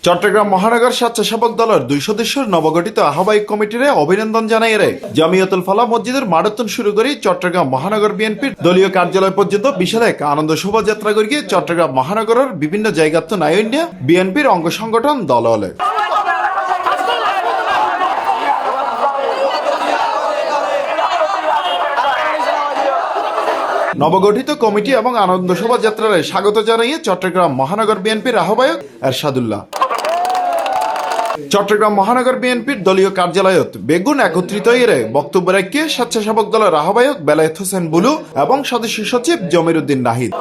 চট্টগ্রাম মহানগর স্বেচ্ছাসেবক দলের 2 সদস্যের নবগঠিত আহ্বায়ক কমিটির অভিনন্দন জানাই জামিয়াতুল ফালাহ মসজিদের মারাথন শুরু করে চট্টগ্রাম মহানগর বিএনপির দলীয় কার্যালয় পর্যন্ত বিশাল এক আনন্দ শোভাযাত্রা করিয়ে চট্টগ্রাম মহানগরের বিভিন্ন জায়গাত নাইন্ডিয়া বিএনপির অঙ্গ সংগঠন দল হলে নবগঠিত কমিটি এবং আনন্দ শোভাযাত্রার স্বাগত জানিয়ে চট্টগ্রাম মহানগর বিএনপির আহ্বায়ক এরশাদুল্লাহ চট্টগ্রাম মহানগর বিএনপির দলীয় কার্যালয়ত বেগুন একত্রিত এর বক্তব্য রাখিয়ে স্বেচ্ছাসেবক দলের আহ্বায়ক বেলায়েত হোসেন বুলু এবং সদস্য সচিব জমির উদ্দিন নাহিদ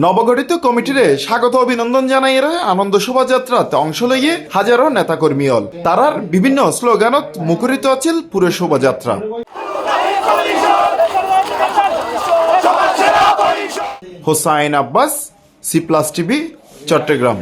নবগঠিত কমিটির স্বাগত অভিনন্দন জানাই আনন্দ শোভাযাত্রাতে অংশ লইয়ে হাজারো নেতাকর্মী হল তারার বিভিন্ন স্লোগানত মুখরিত আছিল পুরো শোভাযাত্রা। Hossain Abbas, C plus TV, Chittagong.